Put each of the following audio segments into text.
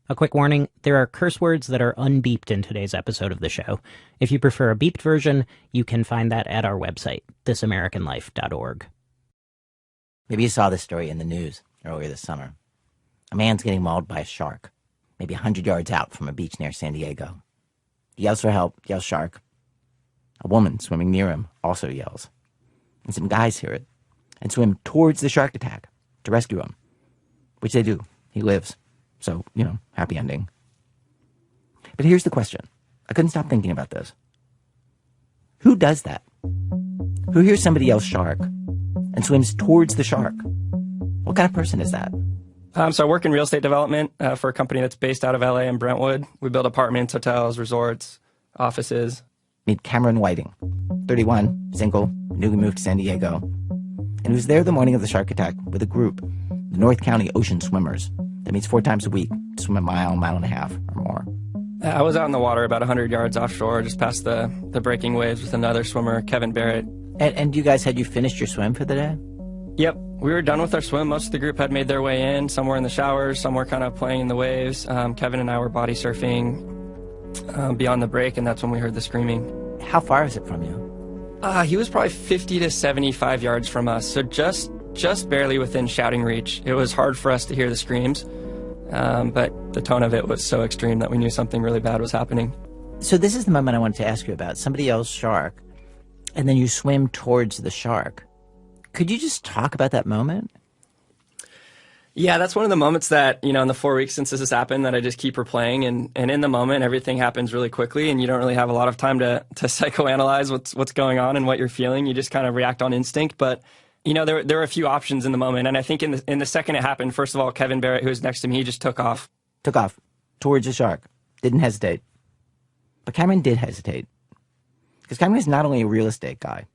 A quick warning, there are curse words that are unbeeped in today's episode of the show. If you prefer a beeped version, you can find that at our website, thisamericanlife.org. Maybe you saw this story in the news earlier this summer. A man's getting mauled by a shark, maybe 100 yards out from a beach near San Diego. He yells for help, yells shark. A woman swimming near him also yells. And some guys hear it and swim towards the shark attack to rescue him, which they do. He lives. So, happy ending. But here's the question. I couldn't stop thinking about this. Who does that? Who hears somebody yell shark and swims towards the shark? What kind of person is that? So I work in real estate development for a company that's based out of LA and Brentwood. We build apartments, hotels, resorts, offices. Meet Cameron Whiting, 31, single, newly moved to San Diego. And he was there the morning of the shark attack with a group, the North County Ocean Swimmers, that meets 4 times a week to swim a mile and a half or more. I was out in the water about 100 yards offshore, just past the breaking waves with another swimmer, Kevin Barrett. And you guys, had you finished your swim for the day? Yep. We were done with our swim. Most of the group had made their way in. Some were in the showers, some were kind of playing in the waves. Kevin and I were body surfing beyond the break, and that's when we heard the screaming. How far is it from you? He was probably 50 to 75 yards from us, so just barely within shouting reach. It was hard for us to hear the screams, but the tone of it was so extreme that we knew something really bad was happening. So this is the moment I wanted to ask you about. Somebody yells shark, and then you swim towards the shark. Could you just talk about that moment? Yeah, that's one of the moments that, in the 4 weeks since this has happened that I just keep replaying. And in the moment, everything happens really quickly, and you don't really have a lot of time to psychoanalyze what's going on and what you're feeling. You just kind of react on instinct. But, there were a few options in the moment. And I think in the second it happened, first of all, Kevin Barrett, who was next to me, he just took off. Took off towards the shark. Didn't hesitate. But Cameron did hesitate. Because Cameron is not only a real estate guy.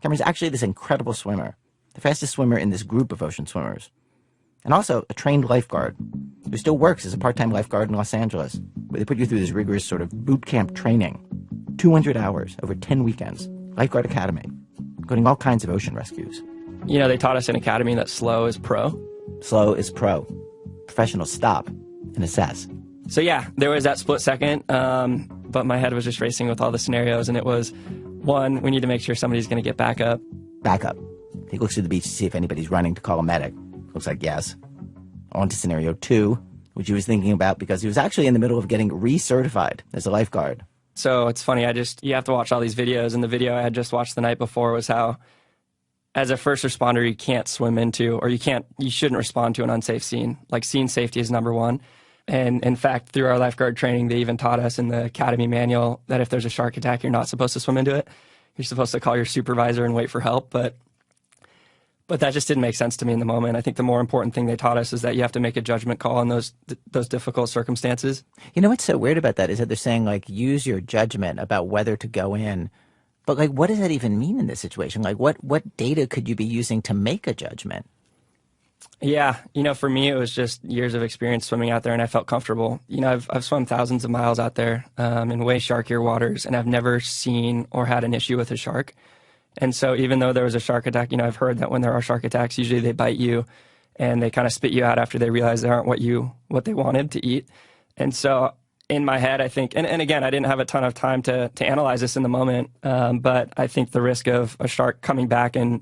Cameron's actually this incredible swimmer, the fastest swimmer in this group of ocean swimmers. And also a trained lifeguard who still works as a part-time lifeguard in Los Angeles, where they put you through this rigorous sort of boot camp training. 200 hours over 10 weekends. Lifeguard Academy, including all kinds of ocean rescues. They taught us in Academy that slow is pro. Slow is pro. Professionals stop and assess. So yeah, there was that split second, but my head was just racing with all the scenarios, and it was, one, we need to make sure somebody's going to get back up. Back up. He looks to the beach to see if anybody's running to call a medic. Looks like yes. On to scenario 2, which he was thinking about because he was actually in the middle of getting recertified as a lifeguard. So it's funny, you have to watch all these videos, and the video I had just watched the night before was how, as a first responder, you can't swim into, or you shouldn't respond to an unsafe scene. Like, scene safety is number one. And in fact, through our lifeguard training, they even taught us in the Academy manual that if there's a shark attack, you're not supposed to swim into it. You're supposed to call your supervisor and wait for help. But that just didn't make sense to me in the moment. I think the more important thing they taught us is that you have to make a judgment call in those difficult circumstances. What's so weird about that is that they're saying, use your judgment about whether to go in. But, what does that even mean in this situation? What data could you be using to make a judgment? Yeah, for me, it was just years of experience swimming out there, and I felt comfortable. I've swum thousands of miles out there in way sharkier waters, and I've never seen or had an issue with a shark. And so even though there was a shark attack, I've heard that when there are shark attacks, usually they bite you and they kind of spit you out after they realize they aren't what they wanted to eat. And so in my head, I think, and again, I didn't have a ton of time to analyze this in the moment, but I think the risk of a shark coming back and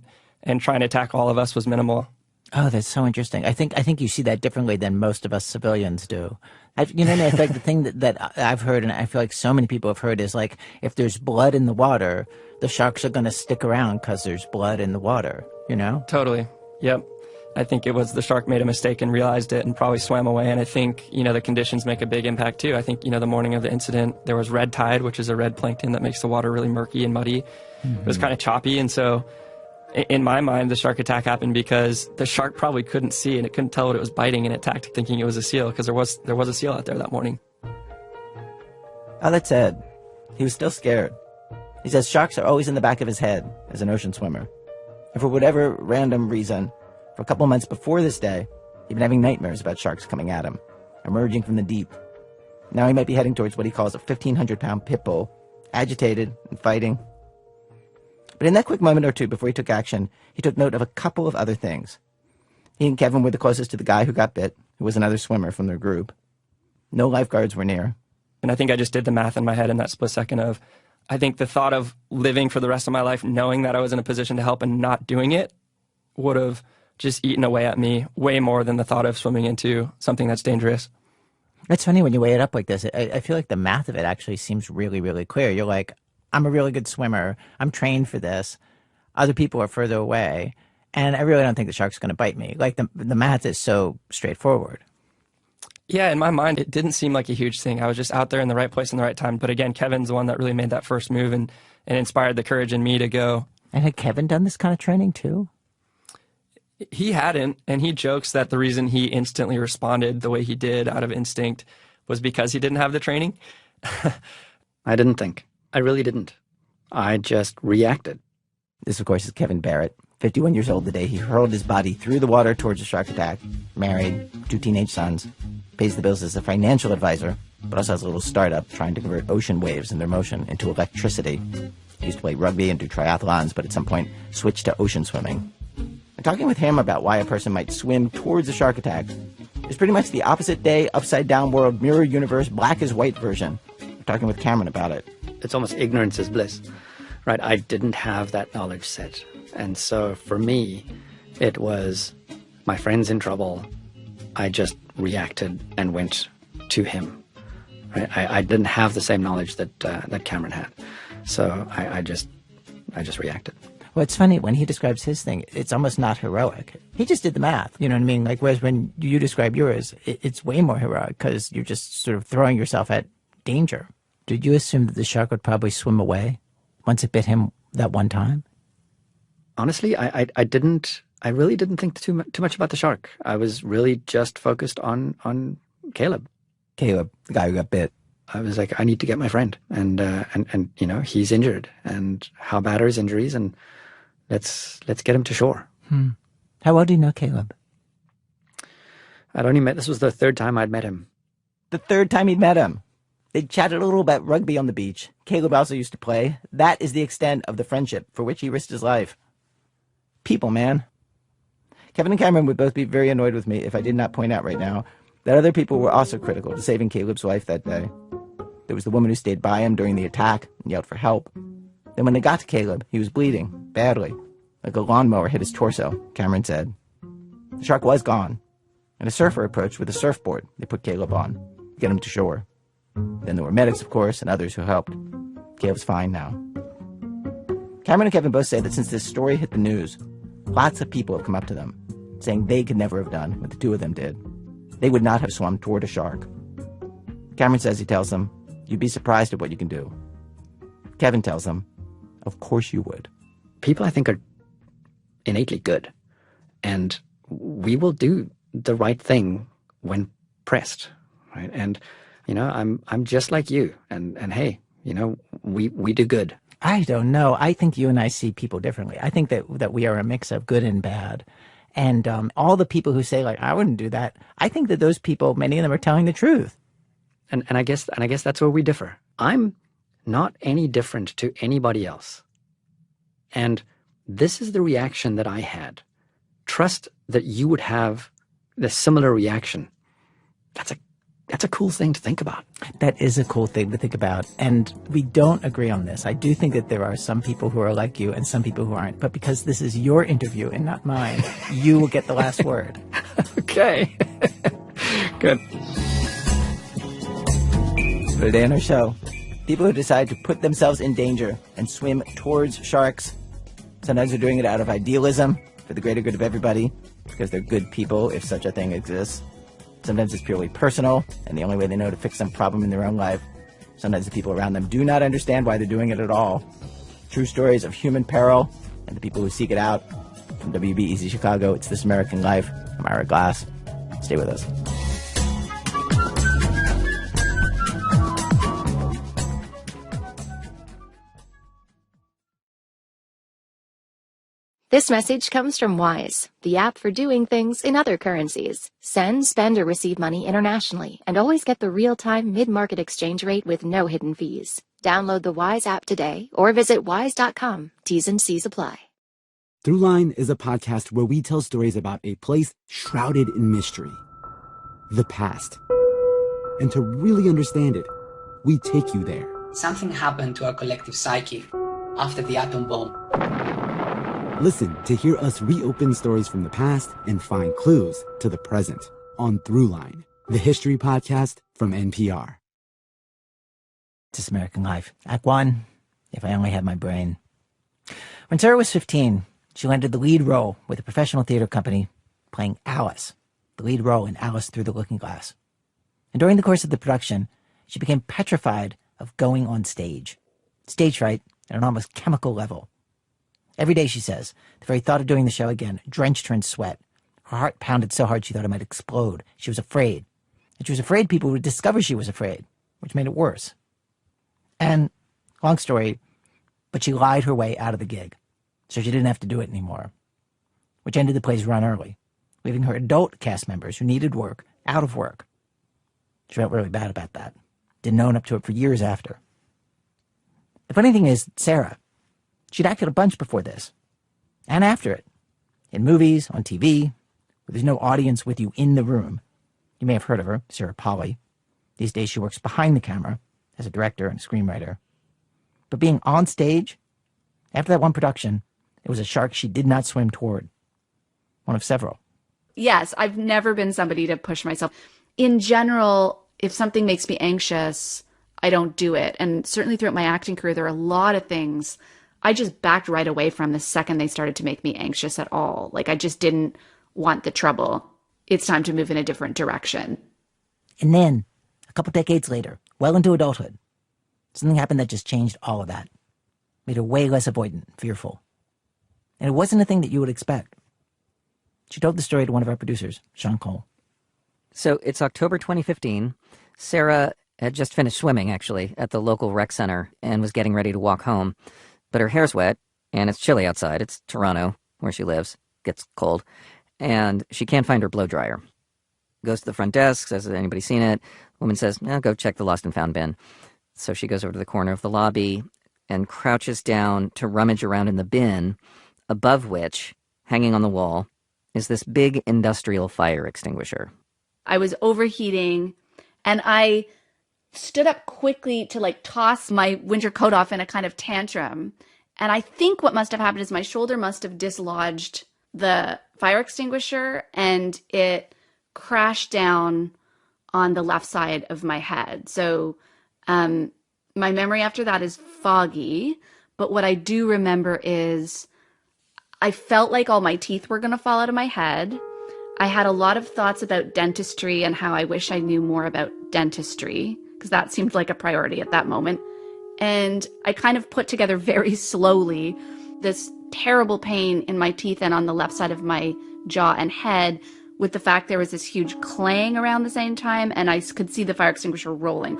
trying to attack all of us was minimal. Oh, that's so interesting. I think you see that differently than most of us civilians do. I feel like the thing that I've heard, and I feel like so many people have heard, is if there's blood in the water, the sharks are going to stick around because there's blood in the water, Totally. Yep. I think it was the shark made a mistake and realized it and probably swam away. And I think, the conditions make a big impact too. I think, the morning of the incident, there was red tide, which is a red plankton that makes the water really murky and muddy. Mm-hmm. It was kind of choppy. And so in my mind, the shark attack happened because the shark probably couldn't see and it couldn't tell what it was biting, and it attacked thinking it was a seal because there was a seal out there that morning. Oh, that's sad. He was still scared. He says sharks are always in the back of his head as an ocean swimmer. And for whatever random reason, for a couple months before this day, he'd been having nightmares about sharks coming at him, emerging from the deep. Now he might be heading towards what he calls a 1,500-pound pit bull, agitated and fighting. But in that quick moment or two before he took action, he took note of a couple of other things. He and Kevin were the closest to the guy who got bit, who was another swimmer from their group. No lifeguards were near. And I think I just did the math in my head in that split second of, I think the thought of living for the rest of my life knowing that I was in a position to help and not doing it would have just eaten away at me way more than the thought of swimming into something that's dangerous. It's funny when you weigh it up like this. I feel like the math of it actually seems really, really clear. You're like, I'm a really good swimmer. I'm trained for this. Other people are further away. And I really don't think the shark's going to bite me. Like the math is so straightforward. Yeah, in my mind, it didn't seem like a huge thing. I was just out there in the right place in the right time. But again, Kevin's the one that really made that first move and inspired the courage in me to go. And had Kevin done this kind of training too? He hadn't, and he jokes that the reason he instantly responded the way he did out of instinct was because he didn't have the training. I didn't think. I really didn't. I just reacted. This, of course, is Kevin Barrett, 51 years old the day he hurled his body through the water towards a shark attack. Married, 2 teenage sons, pays the bills as a financial advisor, but also has a little startup trying to convert ocean waves and their motion into electricity. He used to play rugby and do triathlons, but at some point switched to ocean swimming. And talking with him about why a person might swim towards a shark attack is pretty much the opposite day, upside-down world, mirror universe, black as white version. We're talking with Cameron about it. It's almost ignorance is bliss, right? I didn't have that knowledge set. And so for me, it was my friend's in trouble. I just reacted and went to him. Right? I didn't have the same knowledge that Cameron had. So I just reacted. Well, it's funny, when he describes his thing, it's almost not heroic. He just did the math, you know what I mean? Like, whereas when you describe yours, it's way more heroic because you're just sort of throwing yourself at danger. Did you assume that the shark would probably swim away once it bit him that one time? Honestly, I didn't. I really didn't think too much about the shark. I was really just focused on Caleb. Caleb, the guy who got bit. I was like, I need to get my friend, and you know, he's injured, and how bad are his injuries, and let's get him to shore. How well do you know Caleb? This was the third time I'd met him. The third time he'd met him. They chatted a little about rugby on the beach. Caleb also used to play. That is the extent of the friendship for which he risked his life. People, man. Kevin and Cameron would both be very annoyed with me if I did not point out right now that other people were also critical to saving Caleb's life that day. There was the woman who stayed by him during the attack and yelled for help. Then when they got to Caleb, he was bleeding, badly. Like a lawnmower hit his torso, Cameron said. The shark was gone, and a surfer approached with a surfboard they put Caleb on to get him to shore. Then there were medics, of course, and others who helped. Caleb's fine now. Cameron and Kevin both say that since this story hit the news, lots of people have come up to them, saying they could never have done what the two of them did. They would not have swum toward a shark. Cameron says he tells them, you'd be surprised at what you can do. Kevin tells them, of course you would. People, I think, are innately good, and we will do the right thing when pressed, right? And you know, I'm just like you, and hey, you know, we do good. I don't know. I think you and I see people differently. I think that we are a mix of good and bad. And all the people who say, like, I wouldn't do that, I think that those people, many of them are telling the truth. And I guess that's where we differ. I'm not any different to anybody else. And this is the reaction that I had. Trust that you would have the similar reaction. That's a cool thing to think about. That is a cool thing to think about. And we don't agree on this. I do think that there are some people who are like you and some people who aren't. But because this is your interview and not mine, you will get the last word. Okay. Good. For today on our show, people who decide to put themselves in danger and swim towards sharks. Sometimes they're doing it out of idealism for the greater good of everybody, because they're good people, if such a thing exists. Sometimes it's purely personal, and the only way they know to fix some problem in their own life. Sometimes the people around them do not understand why they're doing it at all. True stories of human peril and the people who seek it out. From WBEZ Chicago, it's This American Life. I'm Ira Glass. Stay with us. This message comes from Wise, the app for doing things in other currencies. Send, spend, or receive money internationally, and always get the real-time mid-market exchange rate with no hidden fees. Download the Wise app today or visit wise.com. T's and C's apply. Throughline is a podcast where we tell stories about a place shrouded in mystery. The past. And to really understand it, we take you there. Something happened to our collective psyche after the atom bomb. Listen to hear us reopen stories from the past and find clues to the present on Throughline, the history podcast from NPR. This American Life. Act 1, If I Only Had My Brain. When Sarah was 15, she landed the lead role with a professional theater company playing Alice, the lead role in Alice Through the Looking Glass. And during the course of the production, she became petrified of going on stage. Stage fright at an almost chemical level. Every day, she says, the very thought of doing the show again drenched her in sweat. Her heart pounded so hard she thought it might explode. She was afraid. And she was afraid people would discover she was afraid, which made it worse. And, long story, but she lied her way out of the gig, so she didn't have to do it anymore, which ended the play's run early, leaving her adult cast members who needed work out of work. She felt really bad about that. Didn't own up to it for years after. The funny thing is, Sarah, she'd acted a bunch before this, and after it, in movies, on TV, where there's no audience with you in the room. You may have heard of her, Sarah Polley. These days she works behind the camera as a director and screenwriter. But being on stage, after that one production, it was a shark she did not swim toward. One of several. Yes, I've never been somebody to push myself. In general, if something makes me anxious, I don't do it. And certainly throughout my acting career, there are a lot of things I just backed right away from the second they started to make me anxious at all. Like, I just didn't want the trouble. It's time to move in a different direction. And then, a couple decades later, well into adulthood, something happened that just changed all of that. Made her way less avoidant, fearful. And it wasn't a thing that you would expect. She told the story to one of our producers, Sean Cole. So it's October 2015. Sarah had just finished swimming, actually, at the local rec center and was getting ready to walk home. But her hair's wet, and it's chilly outside. It's Toronto, where she lives. Gets cold. And she can't find her blow dryer. Goes to the front desk, says, has anybody seen it? The woman says, no, go check the lost and found bin. So she goes over to the corner of the lobby and crouches down to rummage around in the bin, above which, hanging on the wall, is this big industrial fire extinguisher. I was overheating, and I stood up quickly to toss my winter coat off in a kind of tantrum. And I think what must have happened is my shoulder must have dislodged the fire extinguisher, and it crashed down on the left side of my head. So my memory after that is foggy, but what I do remember is I felt like all my teeth were going to fall out of my head. I had a lot of thoughts about dentistry and how I wish I knew more about dentistry, because that seemed like a priority at that moment. And I kind of put together very slowly this terrible pain in my teeth and on the left side of my jaw and head, with the fact there was this huge clang around the same time, and I could see the fire extinguisher rolling.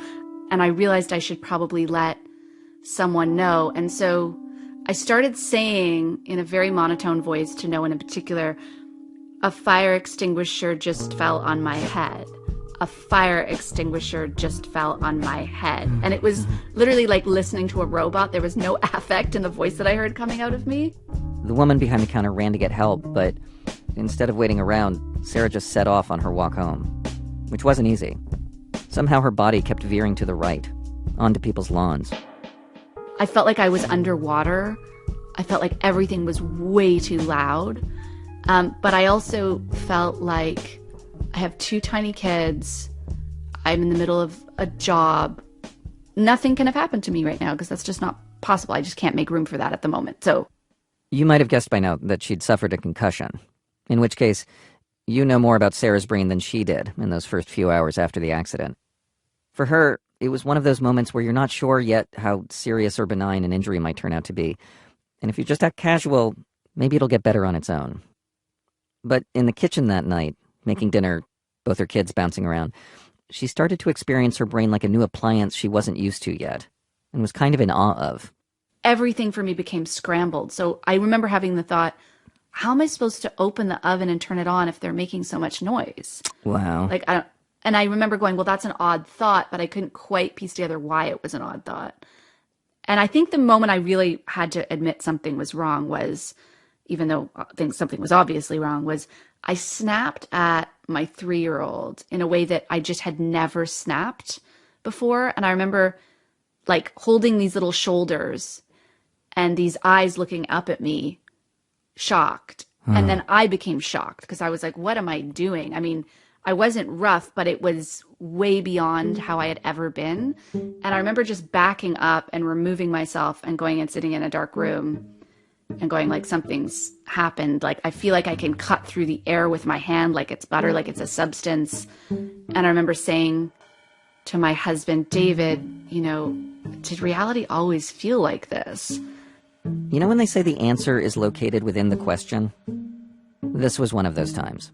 And I realized I should probably let someone know. And so I started saying in a very monotone voice to no one in particular, a fire extinguisher just fell on my head. A fire extinguisher just fell on my head. And it was literally like listening to a robot. There was no affect in the voice that I heard coming out of me. The woman behind the counter ran to get help, but instead of waiting around, Sarah just set off on her walk home, which wasn't easy. Somehow her body kept veering to the right, onto people's lawns. I felt like I was underwater. I felt like everything was way too loud. But I also felt like I have 2 tiny kids. I'm in the middle of a job. Nothing can have happened to me right now because that's just not possible. I just can't make room for that at the moment. So you might have guessed by now that she'd suffered a concussion, in which case you know more about Sarah's brain than she did in those first few hours after the accident. For her, it was one of those moments where you're not sure yet how serious or benign an injury might turn out to be. And if you just act casual, maybe it'll get better on its own. But in the kitchen that night, making dinner, both her kids bouncing around, she started to experience her brain like a new appliance she wasn't used to yet, and was kind of in awe of. Everything for me became scrambled. So I remember having the thought, how am I supposed to open the oven and turn it on if they're making so much noise? Wow. And I remember going, well, that's an odd thought, but I couldn't quite piece together why it was an odd thought. And I think the moment I really had to admit something was wrong was, even though I think something was obviously wrong, was I snapped at my 3-year-old in a way that I just had never snapped before. And I remember like holding these little shoulders and these eyes looking up at me, shocked. And then I became shocked because I was like, what am I doing? I mean, I wasn't rough, but it was way beyond how I had ever been. And I remember just backing up and removing myself and going and sitting in a dark room and going like, something's happened. Like, I feel like I can cut through the air with my hand, like it's butter, like it's a substance. And I remember saying to my husband, David, you know, did reality always feel like this? You know when they say the answer is located within the question? This was one of those times.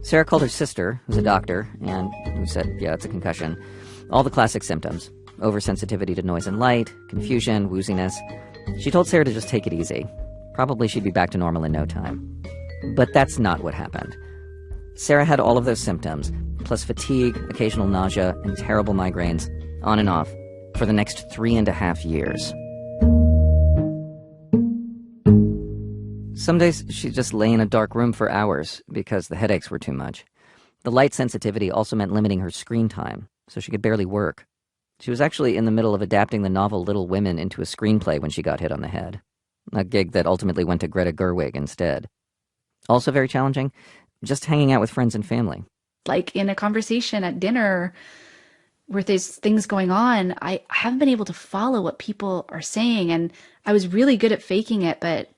Sarah called her sister, who's a doctor, and who said, yeah, it's a concussion. All the classic symptoms: oversensitivity to noise and light, confusion, wooziness. She told Sarah to just take it easy. Probably she'd be back to normal in no time. But that's not what happened. Sarah had all of those symptoms, plus fatigue, occasional nausea, and terrible migraines, on and off, for the next 3.5 years. Some days she'd just lay in a dark room for hours because the headaches were too much. The light sensitivity also meant limiting her screen time, so she could barely work. She was actually in the middle of adapting the novel Little Women into a screenplay when she got hit on the head, a gig that ultimately went to Greta Gerwig instead. Also very challenging, just hanging out with friends and family. Like in a conversation at dinner where there's things going on, I haven't been able to follow what people are saying, and I was really good at faking it, but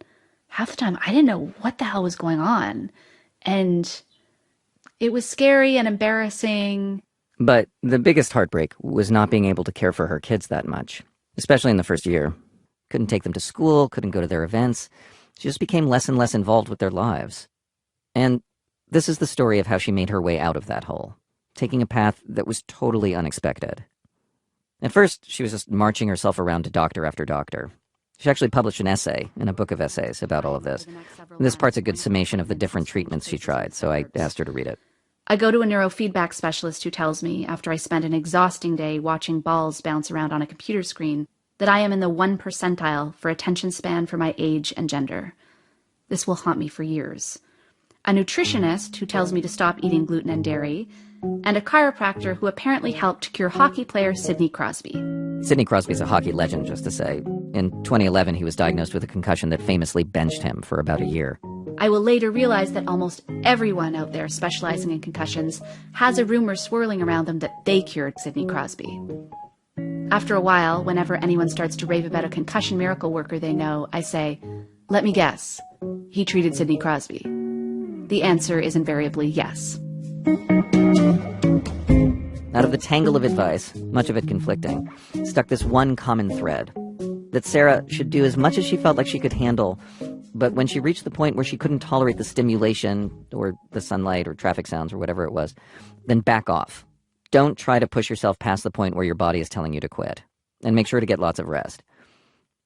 half the time I didn't know what the hell was going on. And it was scary and embarrassing. But the biggest heartbreak was not being able to care for her kids that much, especially in the first year. Couldn't take them to school, couldn't go to their events. She just became less and less involved with their lives. And this is the story of how she made her way out of that hole, taking a path that was totally unexpected. At first, she was just marching herself around to doctor after doctor. She actually published an essay in a book of essays about all of this. This part's a good summation of the different treatments she tried, so I asked her to read it. I go to a neurofeedback specialist who tells me, after I spend an exhausting day watching balls bounce around on a computer screen, that I am in the 1 percentile for attention span for my age and gender. This will haunt me for years. A nutritionist who tells me to stop eating gluten and dairy, and a chiropractor who apparently helped cure hockey player Sidney Crosby. Sidney Crosby's a hockey legend, just to say. In 2011, he was diagnosed with a concussion that famously benched him for about a year. I will later realize that almost everyone out there specializing in concussions has a rumor swirling around them that they cured Sidney Crosby. After a while, whenever anyone starts to rave about a concussion miracle worker they know, I say, let me guess, he treated Sidney Crosby. The answer is invariably yes. Out of the tangle of advice, much of it conflicting, stuck this one common thread: that Sarah should do as much as she felt like she could handle, but when she reached the point where she couldn't tolerate the stimulation or the sunlight or traffic sounds or whatever it was, then back off. Don't try to push yourself past the point where your body is telling you to quit. And make sure to get lots of rest.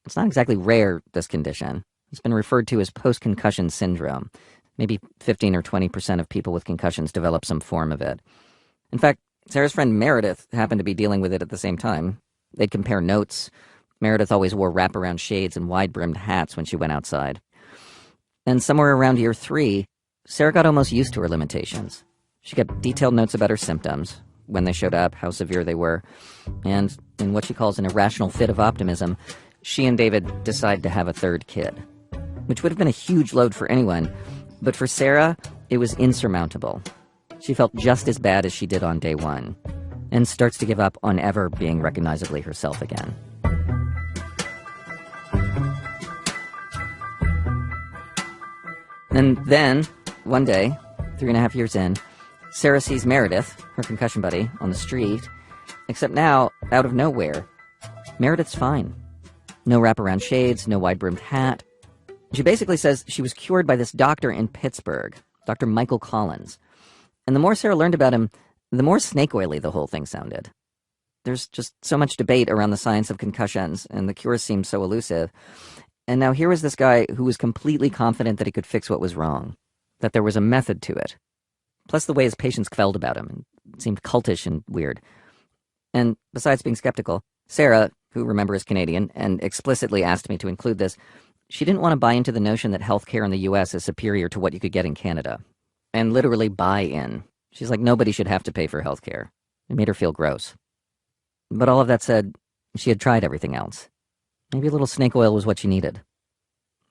It's not exactly rare, this condition. It's been referred to as post-concussion syndrome. Maybe 15 or 20% of people with concussions develop some form of it. In fact, Sarah's friend Meredith happened to be dealing with it at the same time. They'd compare notes. Meredith always wore wraparound shades and wide-brimmed hats when she went outside. And somewhere around year 3, Sarah got almost used to her limitations. She got detailed notes about her symptoms, when they showed up, how severe they were, and in what she calls an irrational fit of optimism, she and David decide to have a third kid, which would have been a huge load for anyone, but for Sarah, it was insurmountable. She felt just as bad as she did on day 1, and starts to give up on ever being recognizably herself again. And then, one day, 3.5 years in, Sarah sees Meredith, her concussion buddy, on the street, except now, out of nowhere, Meredith's fine. No wraparound shades, no wide-brimmed hat. She basically says she was cured by this doctor in Pittsburgh, Dr. Michael Collins. And the more Sarah learned about him, the more snake-oily the whole thing sounded. There's just so much debate around the science of concussions, and the cure seemed so elusive. And now here was this guy who was completely confident that he could fix what was wrong, that there was a method to it. Plus the way his patients quelled about him. It seemed cultish and weird. And besides being skeptical, Sarah, who remember is Canadian, and explicitly asked me to include this, she didn't want to buy into the notion that healthcare in the U.S. is superior to what you could get in Canada. And literally buy in. She's like, nobody should have to pay for healthcare. It made her feel gross. But all of that said, she had tried everything else. Maybe a little snake oil was what she needed.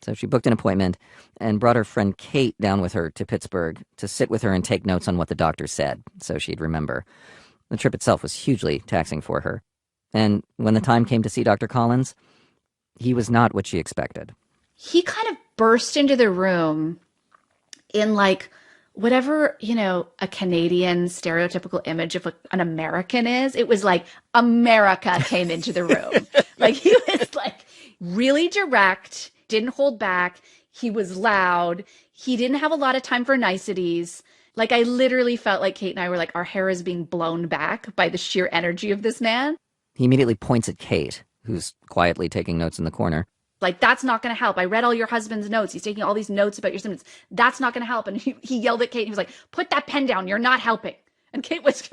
So she booked an appointment and brought her friend Kate down with her to Pittsburgh to sit with her and take notes on what the doctor said, so she'd remember. The trip itself was hugely taxing for her. And when the time came to see Dr. Collins, he was not what she expected. He kind of burst into the room in like whatever, a Canadian stereotypical image of an American is. It was like America came into the room. Like he was like really direct, didn't hold back. He was loud. He didn't have a lot of time for niceties. Like I literally felt like Kate and I were like, our hair is being blown back by the sheer energy of this man. He immediately points at Kate, who's quietly taking notes in the corner. Like, that's not going to help. I read all your husband's notes. He's taking all these notes about your symptoms. That's not going to help. And he yelled at Kate. He was like, put that pen down. You're not helping. And Kate was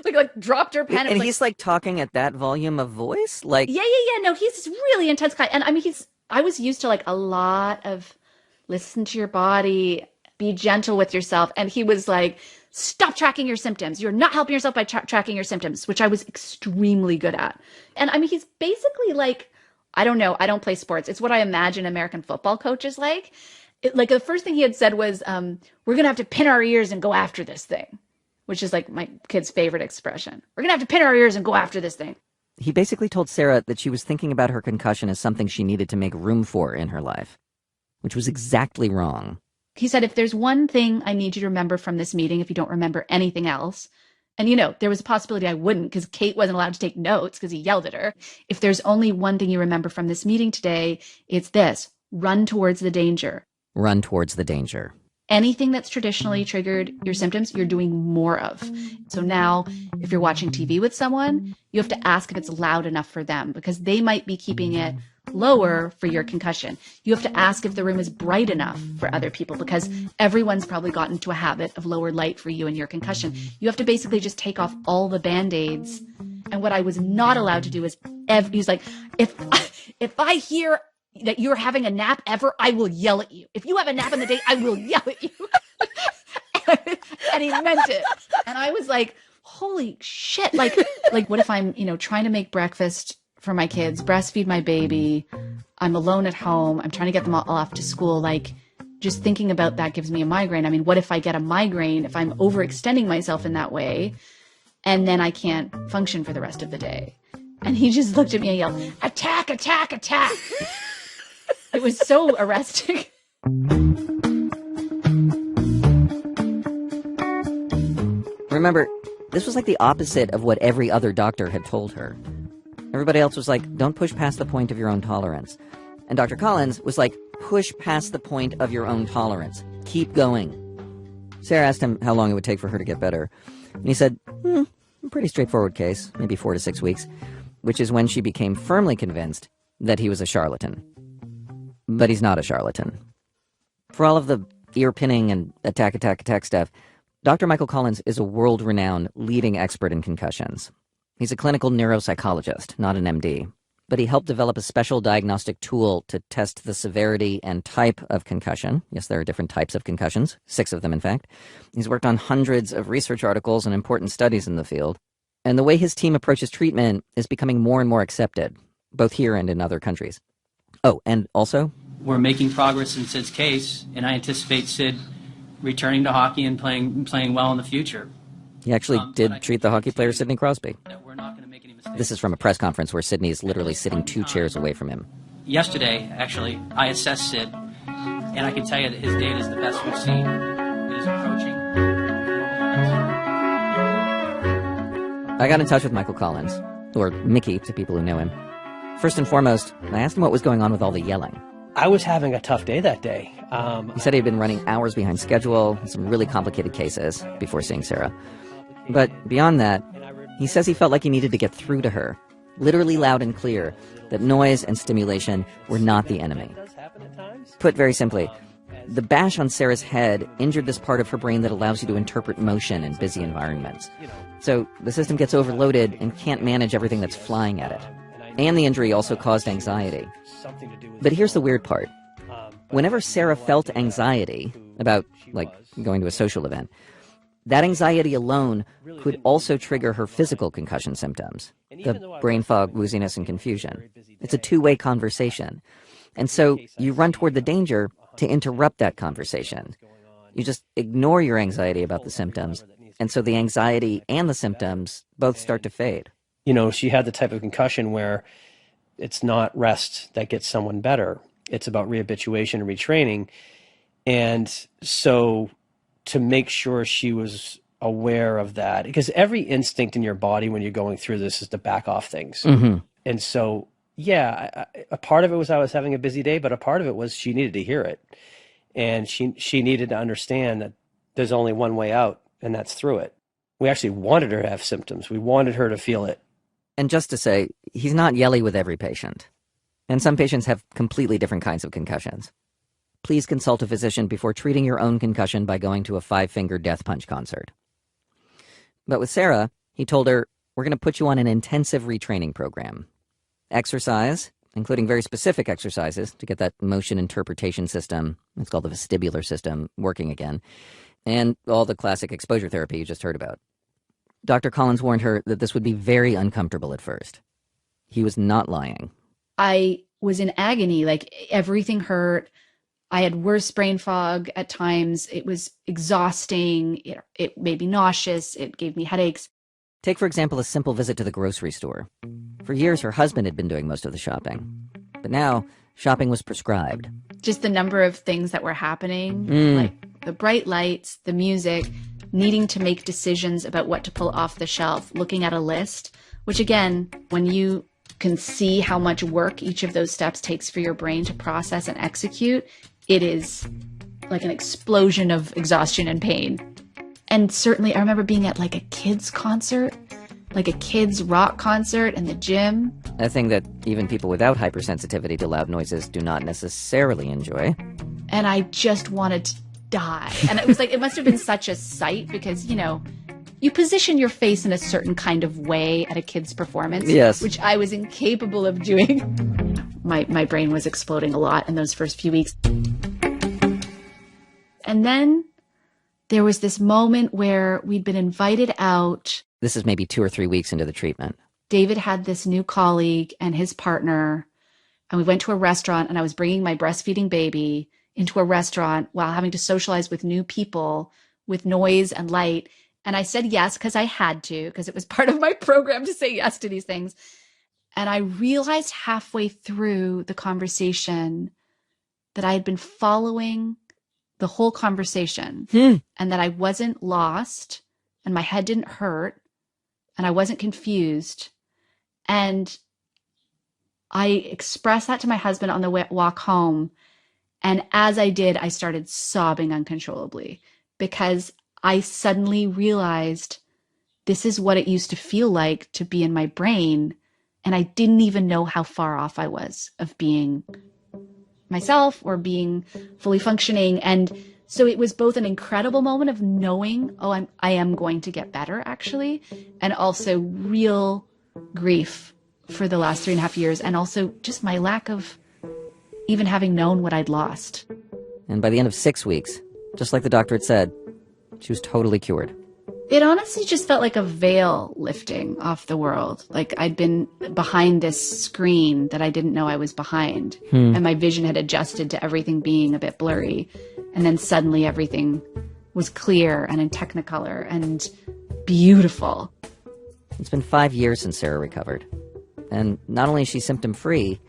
like dropped her pen. And he's like talking at that volume of voice? Like, yeah. No, he's really intense guy. And I mean, I was used to like a lot of listen to your body, be gentle with yourself. And he was like, stop tracking your symptoms. You're not helping yourself by tracking your symptoms, which I was extremely good at. And I mean, he's basically like, I don't know. I don't play sports. It's what I imagine American football coaches like. Like the first thing he had said was, we're going to have to pin our ears and go after this thing, which is like my kid's favorite expression. We're going to have to pin our ears and go after this thing. He basically told Sarah that she was thinking about her concussion as something she needed to make room for in her life, which was exactly wrong. He said, if there's one thing I need you to remember from this meeting, if you don't remember anything else, and, there was a possibility I wouldn't because Kate wasn't allowed to take notes because he yelled at her. If there's only one thing you remember from this meeting today, it's this: run towards the danger. Run towards the danger. Anything that's traditionally triggered your symptoms, you're doing more of. So now, if you're watching TV with someone, you have to ask if it's loud enough for them because they might be keeping it lower for your concussion. You have to ask if the room is bright enough for other people because everyone's probably gotten to a habit of lower light for you and your concussion. You have to basically just take off all the Band-Aids. And what I was not allowed to do is, he's like, if I hear that you're having a nap ever, I will yell at you. If you have a nap in the day, I will yell at you. And he meant it. And I was like, holy shit. Like what if I'm, trying to make breakfast for my kids, breastfeed my baby, I'm alone at home, I'm trying to get them all off to school. Like, just thinking about that gives me a migraine. I mean, what if I get a migraine if I'm overextending myself in that way and then I can't function for the rest of the day? And he just looked at me and yelled, attack, attack, attack. It was so arresting. Remember, this was like the opposite of what every other doctor had told her. Everybody else was like, don't push past the point of your own tolerance. And Dr. Collins was like, push past the point of your own tolerance. Keep going. Sarah asked him how long it would take for her to get better. And he said, a pretty straightforward case, maybe 4 to 6 weeks, which is when she became firmly convinced that he was a charlatan. But he's not a charlatan. For all of the ear pinning and attack stuff, Dr. Michael Collins is a world-renowned leading expert in concussions. He's a clinical neuropsychologist, not an MD, but he helped develop a special diagnostic tool to test the severity and type of concussion. Yes, there are different types of concussions, 6 of them, in fact. He's worked on hundreds of research articles and important studies in the field. And the way his team approaches treatment is becoming more and more accepted, both here and in other countries. Oh, and also, we're making progress in Sid's case, and I anticipate Sid returning to hockey and playing well in the future. He actually did treat the hockey player Sidney Crosby. This is from a press conference where Sidney is literally sitting 2 chairs away from him. Yesterday, actually, I assessed Sid, and I can tell you that his data is the best we've seen. It is approaching. I got in touch with Michael Collins, or Mickey to people who know him. First and foremost, I asked him what was going on with all the yelling. I was having a tough day that day. He said he'd been running hours behind schedule, some really complicated cases, before seeing Sarah. But beyond that, he says he felt like he needed to get through to her, literally loud and clear, that noise and stimulation were not the enemy. Put very simply, the bash on Sarah's head injured this part of her brain that allows you to interpret motion in busy environments. So the system gets overloaded and can't manage everything that's flying at it. And the injury also caused anxiety. But here's the weird part. Whenever Sarah felt anxiety about, like, going to a social event, that anxiety alone could also trigger her physical concussion symptoms, the brain fog, wooziness, and confusion. It's a two-way conversation. And so you run toward the danger to interrupt that conversation. You just ignore your anxiety about the symptoms, and so the anxiety and the symptoms both start to fade. You know, she had the type of concussion where it's not rest that gets someone better. It's about rehabilitation and retraining. And so to make sure she was aware of that, because every instinct in your body when you're going through this is to back off things. Mm-hmm. And so, yeah, a part of it was I was having a busy day, but a part of it was she needed to hear it. And she needed to understand that there's only one way out, and that's through it. We actually wanted her to have symptoms. We wanted her to feel it. And just to say, he's not yelly with every patient. And some patients have completely different kinds of concussions. Please consult a physician before treating your own concussion by going to a Five Finger Death Punch concert. But with Sarah, he told her, we're going to put you on an intensive retraining program. Exercise, including very specific exercises to get that motion interpretation system, it's called the vestibular system, working again, and all the classic exposure therapy you just heard about. Dr. Collins warned her that this would be very uncomfortable at first. He was not lying. I was in agony, like everything hurt. I had worse brain fog at times. It was exhausting. It made me nauseous. It gave me headaches. Take, for example, a simple visit to the grocery store. For years, her husband had been doing most of the shopping. But now, shopping was prescribed. Just the number of things that were happening, like the bright lights, the music, needing to make decisions about what to pull off the shelf, looking at a list, which again, when you can see how much work each of those steps takes for your brain to process and execute, it is like an explosion of exhaustion and pain. And certainly I remember being at like a kids concert, like a kids rock concert in the gym. A thing that even people without hypersensitivity to loud noises do not necessarily enjoy. And I just wanted to die. And it was like, it must have been such a sight because, you know, you position your face in a certain kind of way at a kid's performance, yes, which I was incapable of doing. My brain was exploding a lot in those first few weeks. And then there was this moment where we'd been invited out. This is maybe 2 or 3 weeks into the treatment. David had this new colleague and his partner, and we went to a restaurant, and I was bringing my breastfeeding baby into a restaurant while having to socialize with new people with noise and light. And I said yes because I had to, because it was part of my program to say yes to these things. And I realized halfway through the conversation that I had been following the whole conversation and that I wasn't lost and my head didn't hurt and I wasn't confused. And I expressed that to my husband on the walk home. And as I did, I started sobbing uncontrollably because I suddenly realized this is what it used to feel like to be in my brain. And I didn't even know how far off I was of being myself or being fully functioning. And so it was both an incredible moment of knowing, oh, I am going to get better, actually, and also real grief for the last 3.5 years, and also just my lack of even having known what I'd lost. And by the end of 6 weeks, just like the doctor had said, she was totally cured. It honestly just felt like a veil lifting off the world. Like I'd been behind this screen that I didn't know I was behind. And my vision had adjusted to everything being a bit blurry. And then suddenly everything was clear and in Technicolor and beautiful. It's been 5 years since Sarah recovered. And not only is she symptom-free,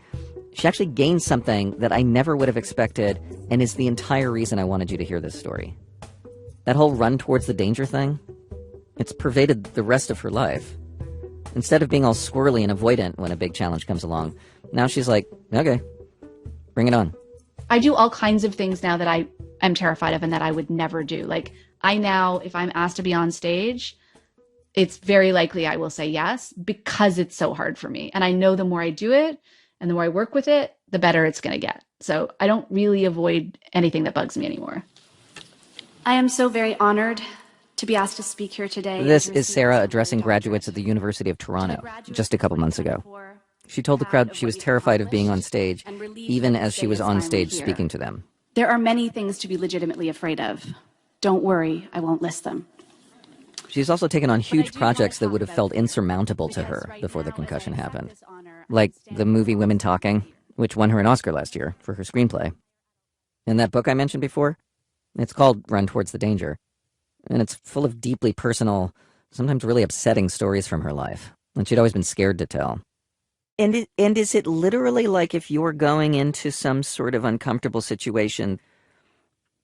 she actually gained something that I never would have expected and is the entire reason I wanted you to hear this story. That whole run towards the danger thing, it's pervaded the rest of her life. Instead of being all squirrely and avoidant when a big challenge comes along, now she's like, okay, bring it on. I do all kinds of things now that I am terrified of and that I would never do. Like I now, if I'm asked to be on stage, it's very likely I will say yes because it's so hard for me. And I know the more I do it and the more I work with it, the better it's going to get. So I don't really avoid anything that bugs me anymore. I am so very honored to be asked to speak here today. This is Sarah addressing graduates at the University of Toronto just a couple months ago. She told the crowd she was terrified of being on stage, even as she was on stage speaking to them. There are many things to be legitimately afraid of. Don't worry, I won't list them. She's also taken on huge projects that would have felt insurmountable to her before the concussion happened. Like the movie Women Talking, which won her an Oscar last year for her screenplay. And that book I mentioned before, it's called Run Towards the Danger. And it's full of deeply personal, sometimes really upsetting stories from her life. And she'd always been scared to tell. And is it literally like if you're going into some sort of uncomfortable situation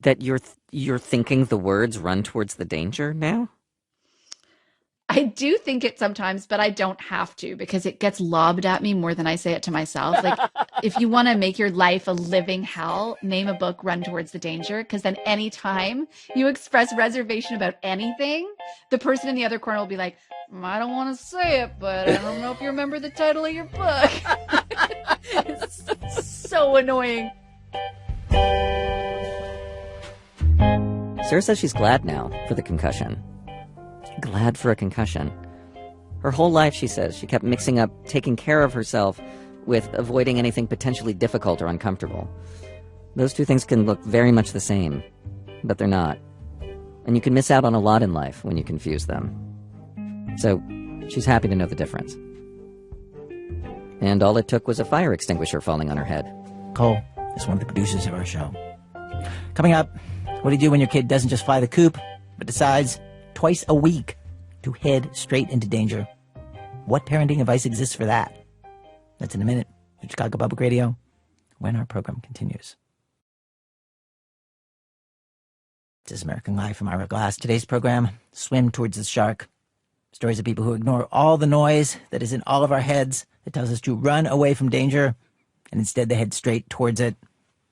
that you're thinking the words "run towards the danger" now? I do think it sometimes, but I don't have to because it gets lobbed at me more than I say it to myself. Like, if you want to make your life a living hell, name a book, Run Towards the Danger, because then anytime you express reservation about anything, the person in the other corner will be like, I don't want to say it, but I don't know if you remember the title of your book. It's so annoying. Sarah says she's glad now for the concussion. Glad for a concussion. Her whole life, she says, she kept mixing up taking care of herself with avoiding anything potentially difficult or uncomfortable. Those two things can look very much the same, but they're not. And you can miss out on a lot in life when you confuse them. So, she's happy to know the difference. And all it took was a fire extinguisher falling on her head. Cole is one of the producers of our show. Coming up, what do you do when your kid doesn't just fly the coop, but decides twice a week to head straight into danger? What parenting advice exists for that? That's in a minute at Chicago Public Radio when our program continues. This is American Life from Ira Glass. Today's program, Swim Towards the Shark. Stories of people who ignore all the noise that is in all of our heads that tells us to run away from danger, and instead they head straight towards it.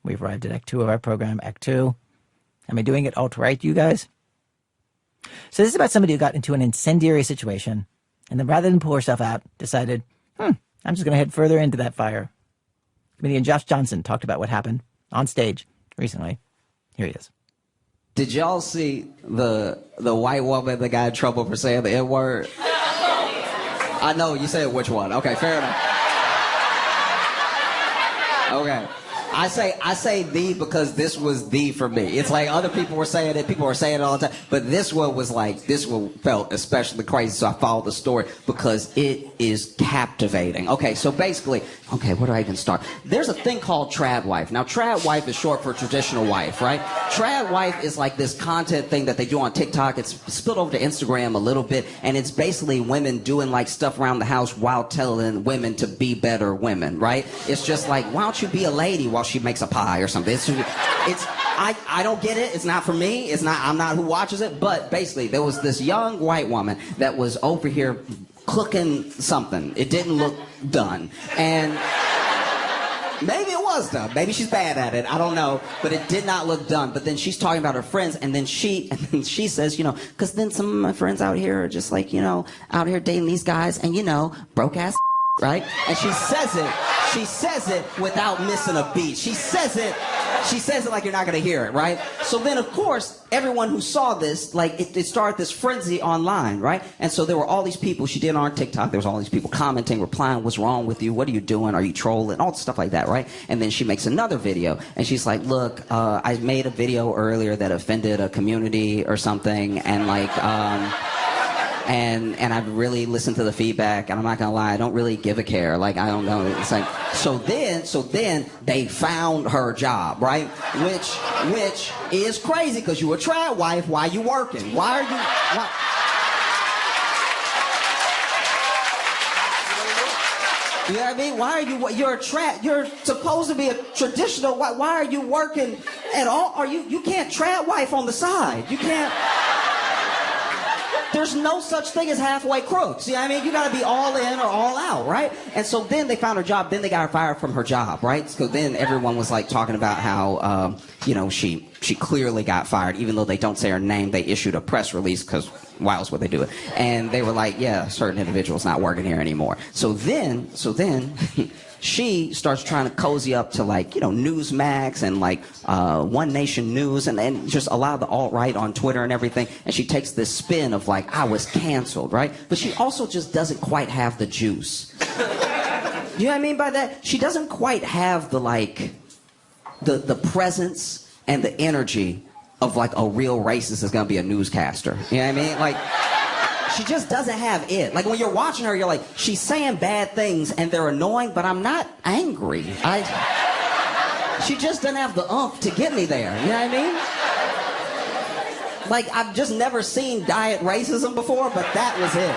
We've arrived at Act 2 of our program, Act 2. Am I doing it alt right, you guys? So this is about somebody who got into an incendiary situation, and then rather than pull herself out, decided, I'm just going to head further into that fire. Comedian Josh Johnson talked about what happened on stage recently. Here he is. Did y'all see the white woman that got in trouble for saying the N-word? I know, you said which one. Okay, fair enough. Okay. I say the because this was the for me. It's like other people were saying it, people were saying it all the time, but this one was like, this one felt especially crazy, so I followed the story because it is captivating. Okay, so basically, okay, where do I even start? There's a thing called trad wife. Now, trad wife is short for traditional wife, right? Trad wife is like this content thing that they do on TikTok. It's spilled over to Instagram a little bit, and it's basically women doing like stuff around the house while telling women to be better women, right? It's just like, why don't you be a lady while she makes a pie or something? I don't get it. It's not for me. I'm not who watches it. But basically, there was this young white woman that was over here cooking something. It didn't look done. And maybe it was done. Maybe she's bad at it. I don't know. But it did not look done. But then she's talking about her friends, and then she says, because then some of my friends out here are just like, out here dating these guys, and broke ass, right? And she says it without missing a beat. She says it like you're not going to hear it, right? So then, of course, everyone who saw this, like, it started this frenzy online, right? And so there were all these people, she did on TikTok, there was all these people commenting, replying, what's wrong with you? What are you doing? Are you trolling? All stuff like that, right? And then she makes another video, and she's like, look, I made a video earlier that offended a community or something, and like, and I've really listened to the feedback, and I'm not gonna lie, I don't really give a care. Like, I don't know. It's like, so then they found her job, right? Which is crazy, because you a trad wife. Why you working? Why? You know what I mean? Why are you're supposed to be a traditional wife. Why are you working at all? You can't trad wife on the side. You can't. There's no such thing as halfway crooks. You know what I mean? You got to be all in or all out, right? And so then they found her job. Then they got her fired from her job, right? So then everyone was like talking about how, she clearly got fired, even though they don't say her name. They issued a press release because why else would they do it? And they were like, yeah, certain individual's not working here anymore. So then she starts trying to cozy up to, like, Newsmax and like One Nation News and just a lot of the alt-right on Twitter and everything. And she takes this spin of like, I was canceled, right? But she also just doesn't quite have the juice. You know what I mean by that? She doesn't quite have the presence and the energy of like a real racist is gonna be a newscaster. You know what I mean? Like, she just doesn't have it. Like when you're watching her, you're like, she's saying bad things and they're annoying, but I'm not angry. She just doesn't have the oomph to get me there. You know what I mean? Like, I've just never seen diet racism before, but that was it.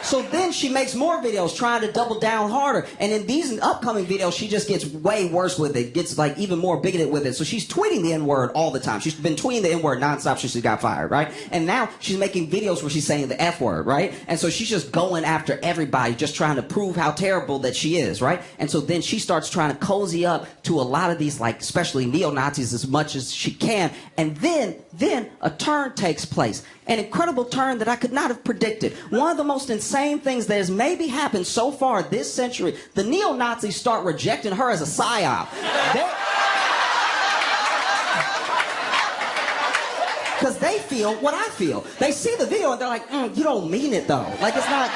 So then she makes more videos trying to double down harder. And in these upcoming videos, she just gets way worse with it. Gets like even more bigoted with it. So she's tweeting the N-word all the time. She's been tweeting the N-word nonstop since she got fired, right? And now she's making videos where she's saying the F-word, right? And so she's just going after everybody, just trying to prove how terrible that she is, right? And so then she starts trying to cozy up to a lot of these, like, especially neo-Nazis as much as she can. And then a turn takes place. An incredible turn that I could not have predicted. One of the most insane things that has maybe happened so far this century, the neo-Nazis start rejecting her as a psyop. Because they feel what I feel. They see the video and they're like, you don't mean it though. Like it's not...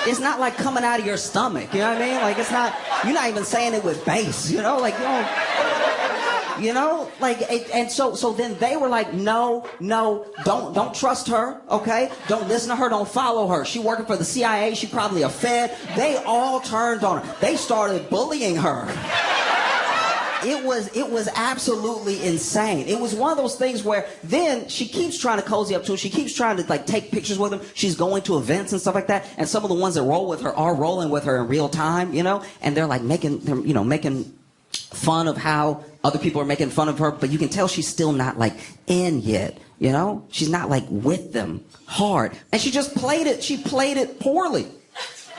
It's not like coming out of your stomach, you know what I mean? Like it's not, you're not even saying it with bass, you know? Like you don't, like, and so then they were like, no, don't trust her, okay? Don't listen to her, don't follow her. She working for the CIA, she probably a Fed. They all turned on her. They started bullying her. It was absolutely insane. It was one of those things where then she keeps trying to cozy up to him. She keeps trying to like take pictures with him. She's going to events and stuff like that. And some of the ones that roll with her are rolling with her in real time, you know? And they're like making fun of how other people are making fun of her. But you can tell she's still not like in yet, you know? She's not like with them hard. And she just played it. She played it poorly.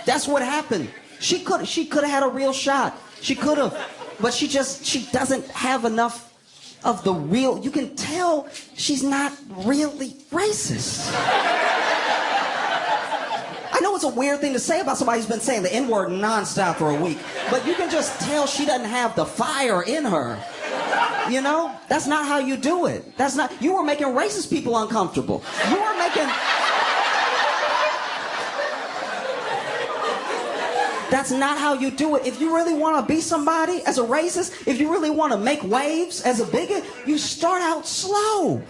That's what happened. She could have had a real shot. She could have. But she doesn't have enough of the real, you can tell she's not really racist. I know it's a weird thing to say about somebody who's been saying the N-word nonstop for a week, but you can just tell she doesn't have the fire in her. You know? That's not how you do it. You were making racist people uncomfortable. You were making... That's not how you do it. If you really want to be somebody as a racist, if you really want to make waves as a bigot, you start out slow.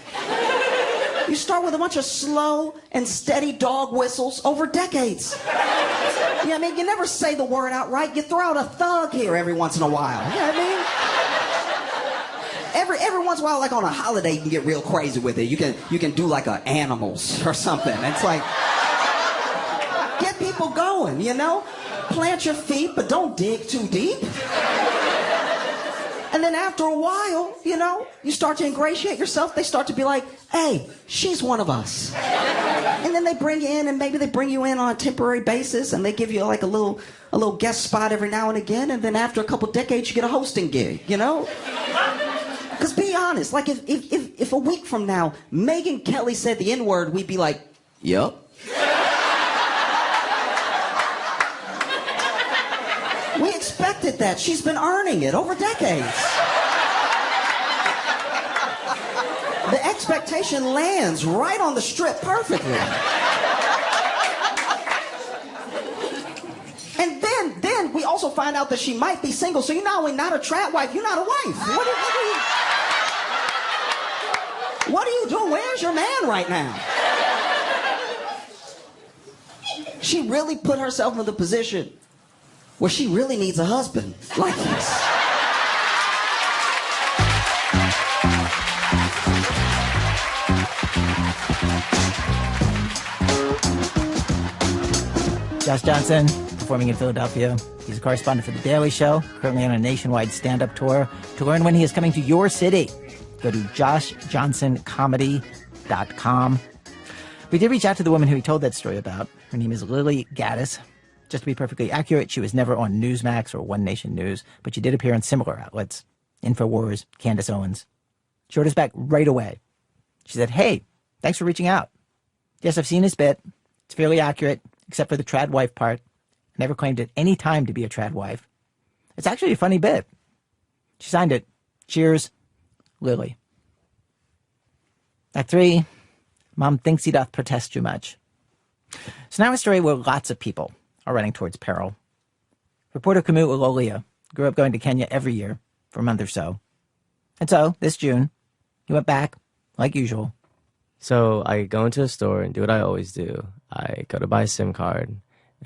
You start with a bunch of slow and steady dog whistles over decades. You know what I mean? You never say the word outright. You throw out a thug here every once in a while. You know what I mean? Every once in a while, like on a holiday, you can get real crazy with it. You can do like a animals or something. It's like, get people going, you know? Plant your feet, but don't dig too deep. And then after a while, you know, you start to ingratiate yourself. They start to be like, hey, she's one of us. And then they bring you in, and maybe they bring you in on a temporary basis, and they give you like a little guest spot every now and again. And then after a couple decades, you get a hosting gig, you know? Because be honest, like if a week from now, Megyn Kelly said the N-word, we'd be like, yup. We expected that. She's been earning it over decades. The expectation lands right on the strip perfectly. And then we also find out that she might be single, so you're not only not a trad wife, you're not a wife. What are you doing? Where's your man right now? She really put herself in the position where she really needs a husband like this. Josh Johnson, performing in Philadelphia. He's a correspondent for The Daily Show, currently on a nationwide stand-up tour. To learn when he is coming to your city, go to joshjohnsоncomedy.com. We did reach out to the woman who he told that story about. Her name is Lily Gaddis. Just to be perfectly accurate, she was never on Newsmax or One Nation News, but she did appear on similar outlets. InfoWars, Candace Owens. She wrote us back right away. She said, hey, thanks for reaching out. Yes, I've seen his bit. It's fairly accurate, except for the trad wife part. I never claimed at any time to be a trad wife. It's actually a funny bit. She signed it. Cheers, Lily. Act 3, Mom thinks he doth protest too much. So now a story where lots of people are running towards peril. Reporter Kamu Ololia grew up going to Kenya every year for a month or so. And so, this June, he went back, like usual. So I go into a store and do what I always do. I go to buy a SIM card.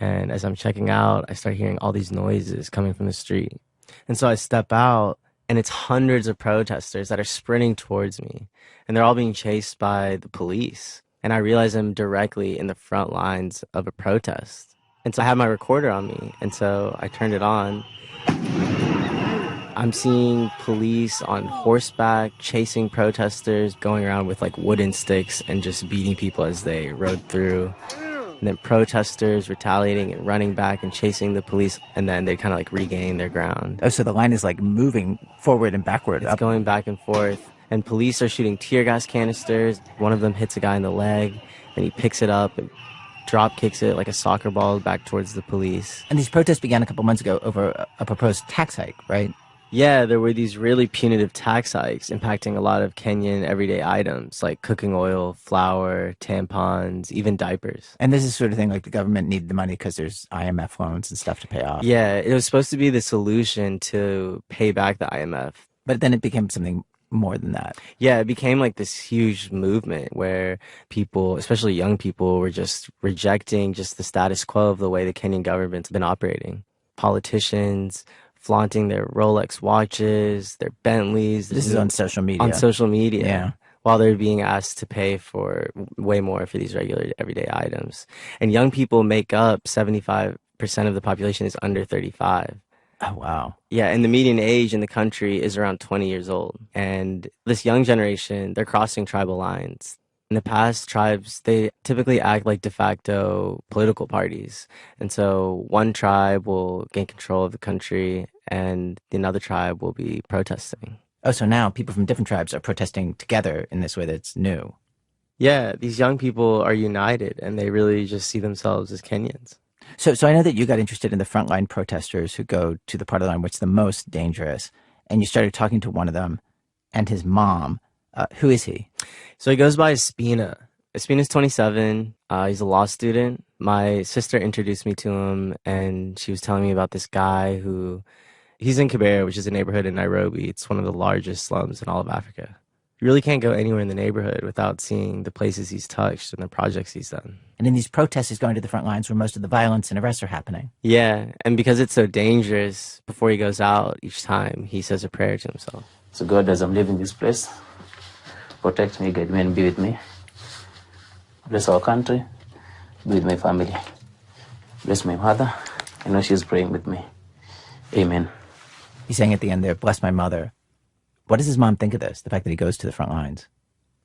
And as I'm checking out, I start hearing all these noises coming from the street. And so I step out, and it's hundreds of protesters that are sprinting towards me. And they're all being chased by the police. And I realize I'm directly in the front lines of a protest. And so I have my recorder on me. And so I turned it on. I'm seeing police on horseback chasing protesters, going around with like wooden sticks and just beating people as they rode through. And then protesters retaliating and running back and chasing the police, and then they kind of like regain their ground. Oh, so the line is like moving forward and backward. It's going back and forth. And police are shooting tear gas canisters. One of them hits a guy in the leg, and he picks it up and drop kicks it like a soccer ball back towards the police. And these protests began a couple months ago over a proposed tax hike, right? Yeah, there were these really punitive tax hikes impacting a lot of Kenyan everyday items like cooking oil, flour, tampons, even diapers. And this is sort of thing like the government needed the money because there's IMF loans and stuff to pay off. Yeah, it was supposed to be the solution to pay back the IMF. But then it became something more than that. Yeah, it became like this huge movement where people, especially young people, were just rejecting just the status quo of the way the Kenyan government's been operating. Politicians flaunting their Rolex watches, their Bentleys. This is on social media. On social media. Yeah. While they're being asked to pay for way more for these regular everyday items. And young people make up 75% of the population is under 35. Oh, wow. Yeah, and the median age in the country is around 20 years old. And this young generation, they're crossing tribal lines. In the past, tribes, they typically act like de facto political parties. And so one tribe will gain control of the country and another tribe will be protesting. Oh, so now people from different tribes are protesting together in this way that's new. Yeah, these young people are united and they really just see themselves as Kenyans. So I know that you got interested in the frontline protesters who go to the part of the line which is the most dangerous. And you started talking to one of them and his mom. Who is he? So he goes by Espina. Espina's 27. He's a law student. My sister introduced me to him, and she was telling me about this guy who... He's in Kibera, which is a neighborhood in Nairobi. It's one of the largest slums in all of Africa. You really can't go anywhere in the neighborhood without seeing the places he's touched and the projects he's done. And in these protests, he's going to the front lines where most of the violence and arrests are happening. Yeah, and because it's so dangerous, before he goes out each time, he says a prayer to himself. So God, as I'm leaving this place, protect me, guide me, and be with me. Bless our country, be with my family. Bless my mother. I know she's praying with me. Amen. He's saying at the end there, bless my mother. What does his mom think of this, the fact that he goes to the front lines?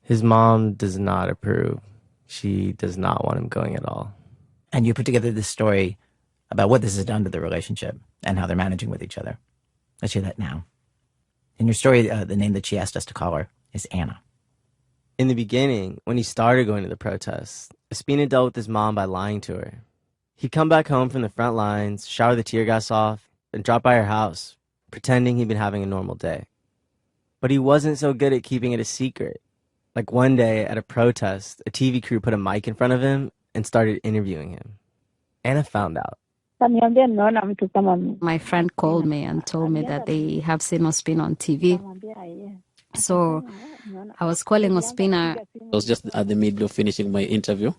His mom does not approve. She does not want him going at all. And you put together this story about what this has done to the relationship and how they're managing with each other. Let's hear that now. In your story, the name that she asked us to call her is Anna. In the beginning, when he started going to the protests, Espina dealt with his mom by lying to her. He'd come back home from the front lines, shower the tear gas off, and drop by her house, pretending he'd been having a normal day. But he wasn't so good at keeping it a secret. Like one day at a protest, a TV crew put a mic in front of him and started interviewing him. Anna found out. My friend called me and told me that they have seen Ospina on TV. So I was calling Ospina. I was just at the middle of finishing my interview.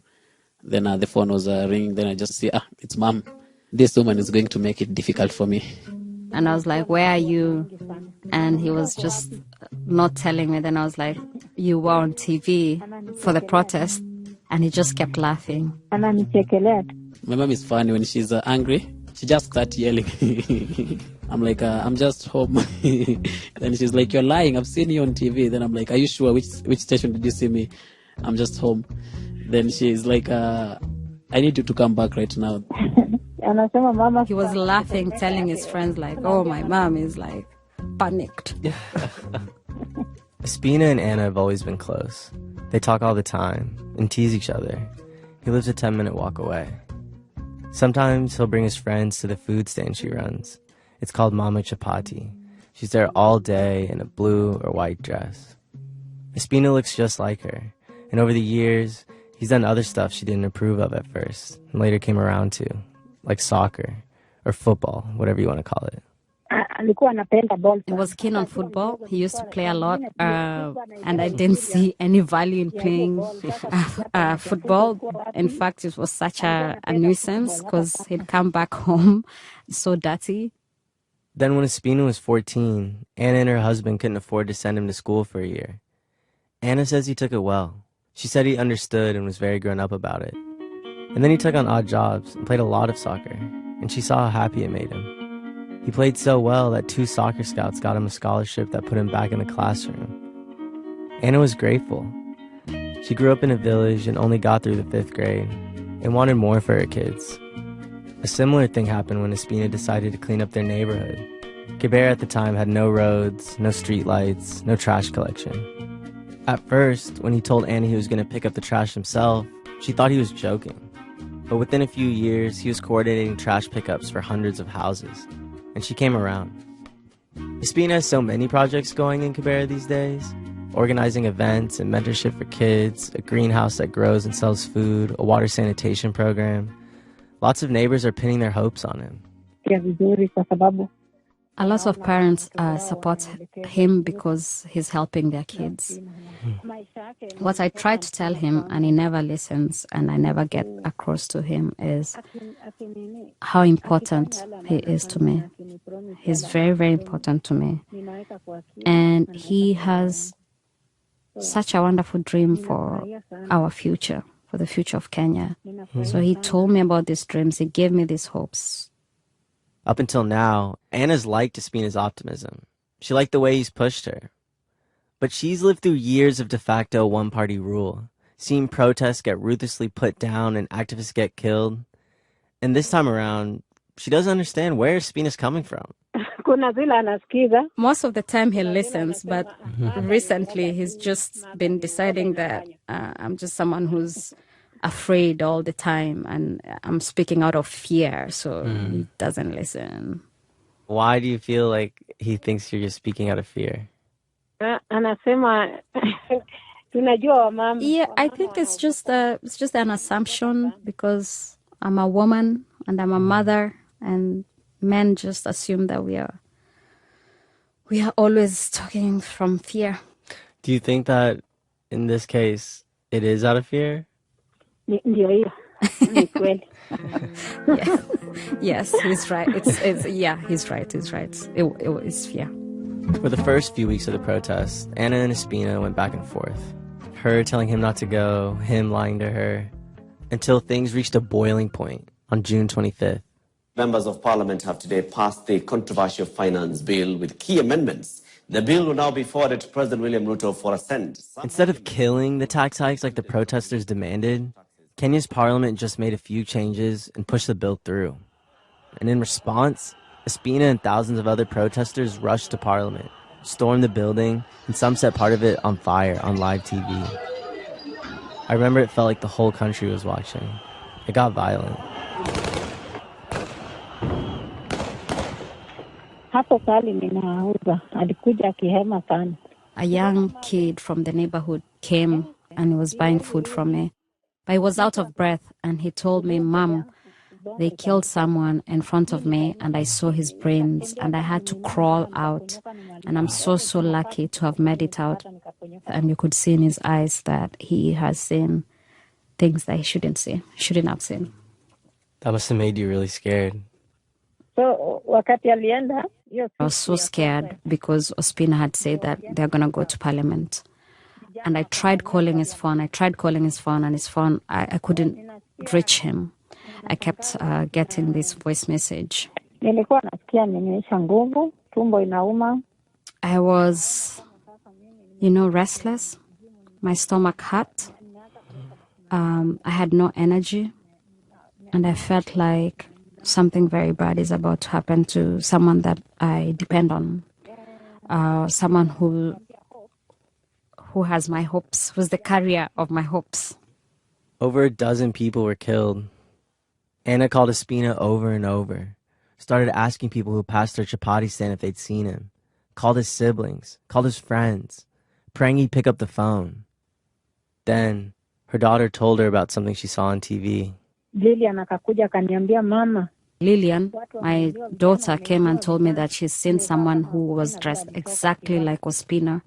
Then the phone was ringing. Then I just see, it's Mom. This woman is going to make it difficult for me. And I was like, where are you? And he was just not telling me. Then I was like, you were on TV for the protest. And he just kept laughing. My mom is funny. When she's angry, she just starts yelling. I'm like, I'm just home. Then she's like, you're lying. I've seen you on TV. Then I'm like, are you sure? Which station did you see me? I'm just home. Then she's like, I need you to come back right now. He was laughing, telling his friends like, oh, my mom is like panicked. Espina and Anna have always been close. They talk all the time and tease each other. He lives a 10-minute walk away. Sometimes he'll bring his friends to the food stand she runs. It's called Mama Chapati. She's there all day in a blue or white dress. Espina looks just like her, And over the years, he's done other stuff she didn't approve of at first and later came around to, like soccer or football, whatever you want to call it. He was keen on football. He used to play a lot, and I didn't see any value in playing football. In fact, it was such a nuisance because he'd come back home so dirty. Then when Espina was 14, Anna and her husband couldn't afford to send him to school for a year. Anna says he took it well. She said he understood and was very grown up about it. And then he took on odd jobs and played a lot of soccer, and she saw how happy it made him. He played so well that 2 soccer scouts got him a scholarship that put him back in the classroom. Anna was grateful. She grew up in a village and only got through the 5th grade and wanted more for her kids. A similar thing happened when Espina decided to clean up their neighborhood. Cabrera at the time had no roads, no streetlights, no trash collection. At first, when he told Anna he was going to pick up the trash himself, she thought he was joking. But within a few years, he was coordinating trash pickups for hundreds of houses. And she came around. Espina has so many projects going in Cabrera these days, organizing events and mentorship for kids, a greenhouse that grows and sells food, a water sanitation program. Lots of neighbors are pinning their hopes on him. A lot of parents support him because he's helping their kids. What I try to tell him, and he never listens, and I never get across to him, is how important he is to me. He's very, very important to me. And he has such a wonderful dream for our future, for the future of Kenya. So he told me about these dreams. He gave me these hopes. Up until now, Anna's liked Espina's optimism. She liked the way he's pushed her. But she's lived through years of de facto one-party rule, seen protests get ruthlessly put down and activists get killed. And this time around, she doesn't understand where Espina's coming from. Most of the time he listens, but recently he's just been deciding that I'm just someone who's afraid all the time and I'm speaking out of fear, so he doesn't listen. Why do you feel like he thinks you're just speaking out of fear? Yeah, I think it's just an assumption because I'm a woman and I'm a mother, and men just assume that we are always talking from fear. Do you think that in this case it is out of fear? Yes, he's right. He's right. It's fear. For the first few weeks of the protest, Anna and Espina went back and forth. Her telling him not to go, him lying to her, until things reached a boiling point on June 25th. Members of Parliament have today passed the controversial finance bill with key amendments. The bill will now be forwarded to President William Ruto for assent. Instead of killing the tax hikes like the protesters demanded, Kenya's parliament just made a few changes and pushed the bill through. And in response, Espina and thousands of other protesters rushed to parliament, stormed the building, and some set part of it on fire on live TV. I remember it felt like the whole country was watching. It got violent. A young kid from the neighborhood came and he was buying food from me. But he was out of breath and he told me, "Mom, they killed someone in front of me and I saw his brains and I had to crawl out. And I'm so lucky to have made it out." And you could see in his eyes that he has seen things that he shouldn't have seen. That must have made you really scared. I was so scared because Ospina had said that they're going to go to parliament. And I tried calling his phone, and his phone, I couldn't reach him. I kept getting this voice message. I was, restless. My stomach hurt. I had no energy. And I felt like something very bad is about to happen to someone that I depend on. Someone who has my hopes, who's the carrier of my hopes. Over a dozen people were killed. Anna called Espina over and over, started asking people who passed her chapati stand if they'd seen him, called his siblings, called his friends, praying he'd pick up the phone. Then, her daughter told her about something she saw on TV. Lilian akakuja akaniambia, mama. Lilian, my daughter, came and told me that she's seen someone who was dressed exactly like Ospina,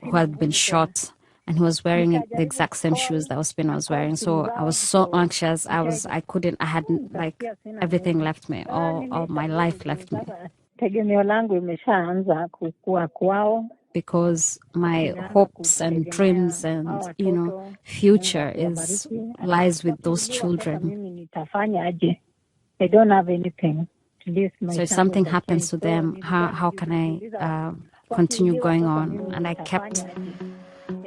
who had been shot, and he was wearing the exact same shoes that Ospina was wearing. So I was so anxious. I hadn't, like, everything left me. All my life left me. Tegemeo langu imeshaanza kukua kwao. Because my hopes and dreams and, future lies with those children. I don't have anything to live my So if something happens to them, how can I continue going on? And I kept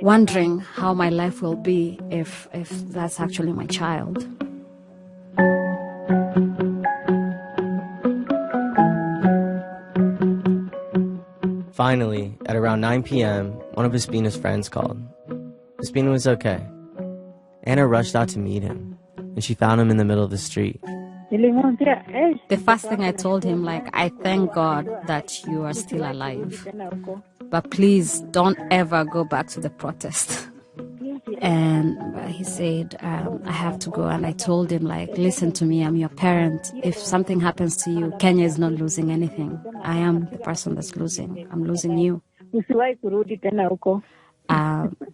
wondering how my life will be if that's actually my child. Finally, at around 9 p.m., one of Ospina's friends called. Ospina was okay. Anna rushed out to meet him, and she found him in the middle of the street. The first thing I told him, I thank God that you are still alive. But please don't ever go back to the protest. And he said, I have to go. And I told him, listen to me, I'm your parent. If something happens to you, Kenya is not losing anything. I am the person that's losing. I'm losing you.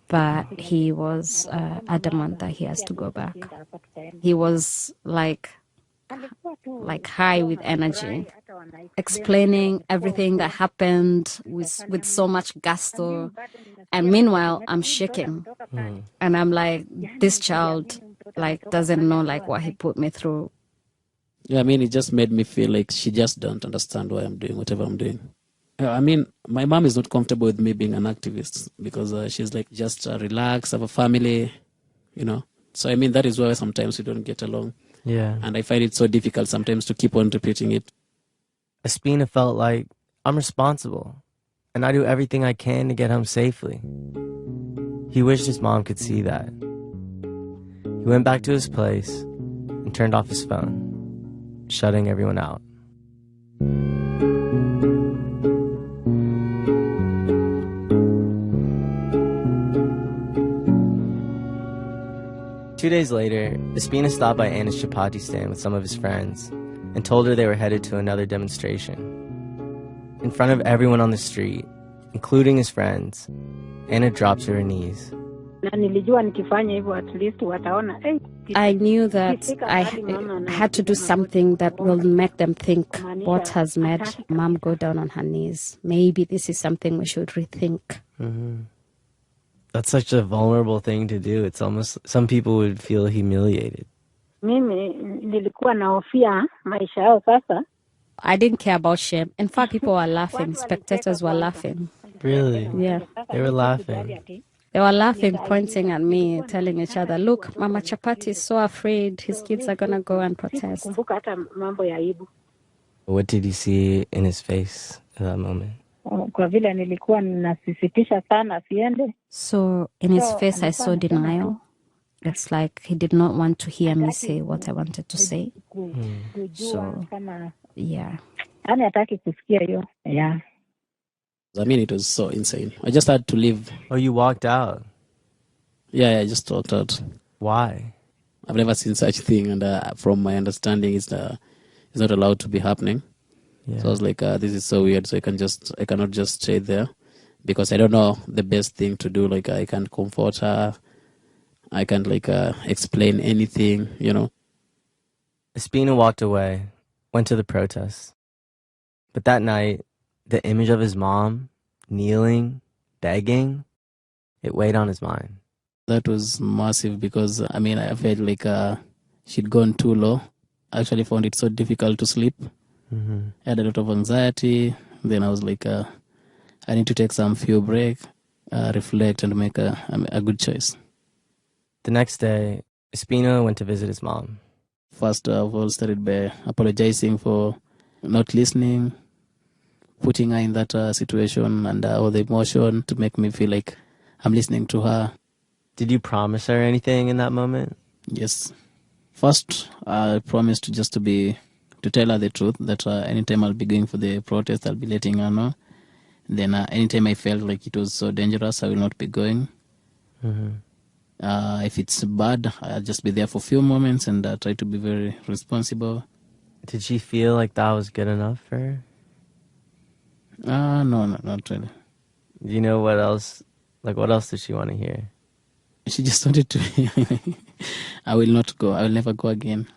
But he was adamant that he has to go back. He was like high with energy, explaining everything that happened with so much gusto. And meanwhile, I'm shaking. And I'm like, this child doesn't know what he put me through. Yeah, it just made me feel like she just don't understand why I'm doing whatever I'm doing. My mom is not comfortable with me being an activist because she's just relax, have a family, So that is why sometimes we don't get along. Yeah. And I find it so difficult sometimes to keep on repeating it. Ospina felt like, I'm responsible, and I do everything I can to get home safely. He wished his mom could see that. He went back to his place and turned off his phone, shutting everyone out. 2 days later, Ospina stopped by Anna's chapati stand with some of his friends and told her they were headed to another demonstration. In front of everyone on the street, including his friends, Anna dropped to her knees. I knew that I had to do something that will make them think, what has made Mom go down on her knees? Maybe this is something we should rethink. Mm-hmm. That's such a vulnerable thing to do. It's almost, some people would feel humiliated. I didn't care about shame. In fact, people were laughing. Spectators were laughing. Really? Yeah. They were laughing. They were laughing, pointing at me, telling each other, look, Mama Chapati is so afraid his kids are going to go and protest. What did you see in his face at that moment? So in his face, I saw denial. It's like he did not want to hear me say what I wanted to say. So, yeah. Yeah. It was so insane. I just had to leave. Oh, you walked out? Yeah, I just walked out. Why? I've never seen such a thing, and from my understanding, it's not allowed to be happening. Yeah. So I was like, this is so weird. So I cannot just stay there because I don't know the best thing to do. Like, I can't comfort her. I can't explain anything, Ospina walked away, went to the protest. But that night, the image of his mom, kneeling, begging, it weighed on his mind. That was massive because, I felt like she'd gone too low. I actually found it so difficult to sleep. Mm-hmm. I had a lot of anxiety. Then I was like, I need to take some few break, reflect, and make a good choice. The next day, Ospina went to visit his mom. First of all, started by apologizing for not listening, putting her in that situation and all the emotion to make me feel like I'm listening to her. Did you promise her anything in that moment? Yes. First, I promised to tell her the truth, that anytime I'll be going for the protest, I'll be letting her know. Then anytime I felt like it was so dangerous, I will not be going. Mm-hmm. If it's bad, I'll just be there for a few moments and try to be very responsible. Did she feel like that was good enough for her? No, not really. You know what else? Like, what else did she want to hear? She just wanted to. I will not go. I will never go again.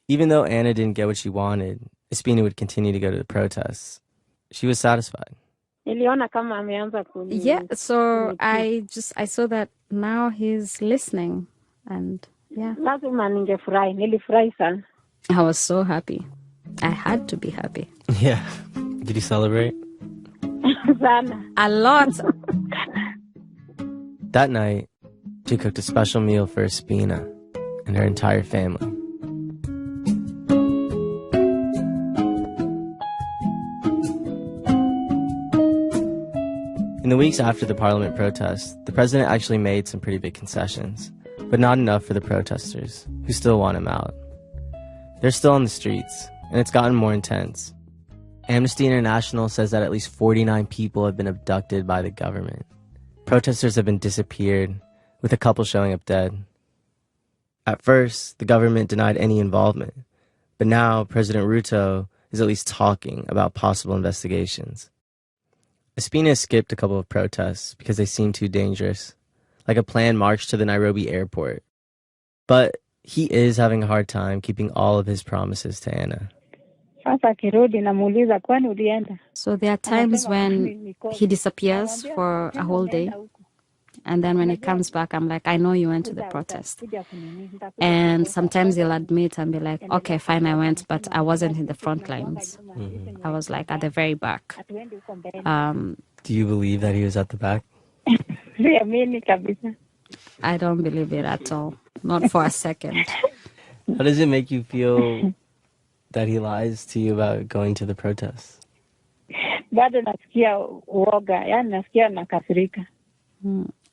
Even though Anna didn't get what she wanted, Espina would continue to go to the protests. She was satisfied. Yeah, so I saw that now he's listening, and yeah. I was so happy. I had to be happy. Yeah. Did you celebrate? A lot. That night, she cooked a special meal for Espina and her entire family. In the weeks after the parliament protests, the president actually made some pretty big concessions, but not enough for the protesters, who still want him out. They're still on the streets, and it's gotten more intense. Amnesty International says that at least 49 people have been abducted by the government. Protesters have been disappeared, with a couple showing up dead. At first, the government denied any involvement, but now President Ruto is at least talking about possible investigations. Espina skipped a couple of protests because they seemed too dangerous, like a planned march to the Nairobi airport. But he is having a hard time keeping all of his promises to Anna. So there are times when he disappears for a whole day, and then when he comes back, I'm like, I know you went to the protest. And sometimes he'll admit and be like, okay, fine, I went, but I wasn't in the front lines. Mm-hmm. I was like at the very back. Do you believe that he was at the back? I don't believe it at all. Not for a second. How does it make you feel that he lies to you about going to the protests?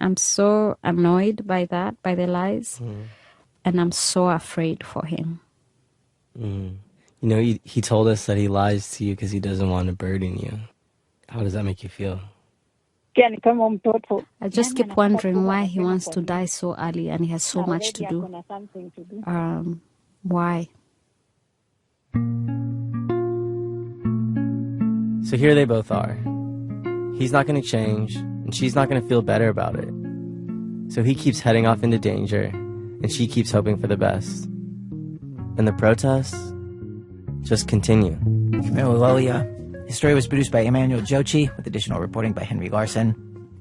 I'm so annoyed by that, by the lies, and I'm so afraid for him. You know, he told us that he lies to you because he doesn't want to burden you. How does that make you feel? I just keep wondering why he wants to die so early and he has so much to do. Why? So here they both are. He's not going to change, and she's not going to feel better about it. So he keeps heading off into danger, and she keeps hoping for the best. And the protests just continue. His story was produced by Emmanuel Jochi, with additional reporting by Henry Larson.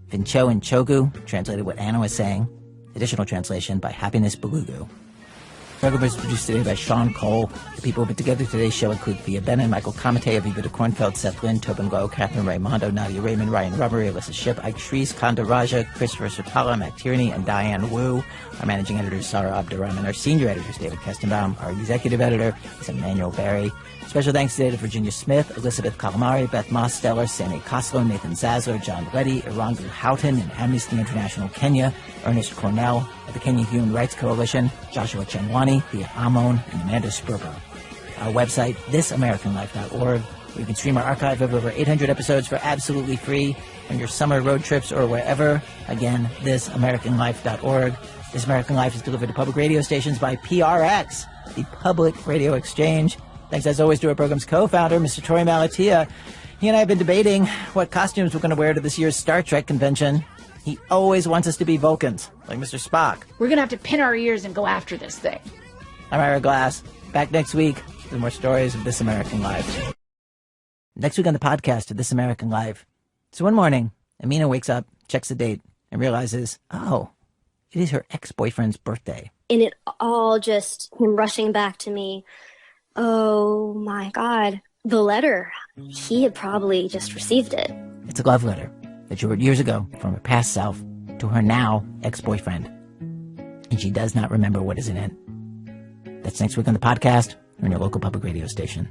Vincho and Chogu translated what Anna was saying. Additional translation by Happiness Belugu. The program was produced today by Sean Cole. The people who put together today's show include Thea Bennett, Michael Comite, Aviva de Kornfeld, Seth Lynn, Tobin Glow, Catherine Raimondo, Nadia Raymond, Ryan Rubbery, Alyssa Shipp, Ike Shreese, Kanda Raja, Christopher Sotala, Matt Tierney, and Diane Wu. Our managing editor is Sarah Abdurrahman. Our senior editor is David Kestenbaum. Our executive editor is Emmanuel Berry. Special thanks today to Virginia Smith, Elizabeth Calamari, Beth Mosteller, Sammy Koslow, Nathan Zasler, John Reddy, Irangu Houghton, and Amnesty International Kenya, Ernest Cornell of the Kenya Human Rights Coalition, Joshua Chenwani, Thea Amon, and Amanda Sperber. Our website, thisamericanlife.org, where you can stream our archive of over 800 episodes for absolutely free on your summer road trips or wherever. Again, thisamericanlife.org. This American Life is delivered to public radio stations by PRX, the Public Radio Exchange. Thanks, as always, to our program's co-founder, Mr. Troy Malatia. He and I have been debating what costumes we're going to wear to this year's Star Trek convention. He always wants us to be Vulcans, like Mr. Spock. We're going to have to pin our ears and go after this thing. I'm Ira Glass. Back next week with more stories of This American Life. Next week on the podcast of This American Life. So one morning, Amina wakes up, checks the date, and realizes, oh, it is her ex-boyfriend's birthday. And it all just came rushing back to me. Oh my God, the letter. He had probably just received it. It's a love letter that she wrote years ago from her past self to her now ex-boyfriend. And she does not remember what is in it. That's next week on the podcast or on your local public radio station.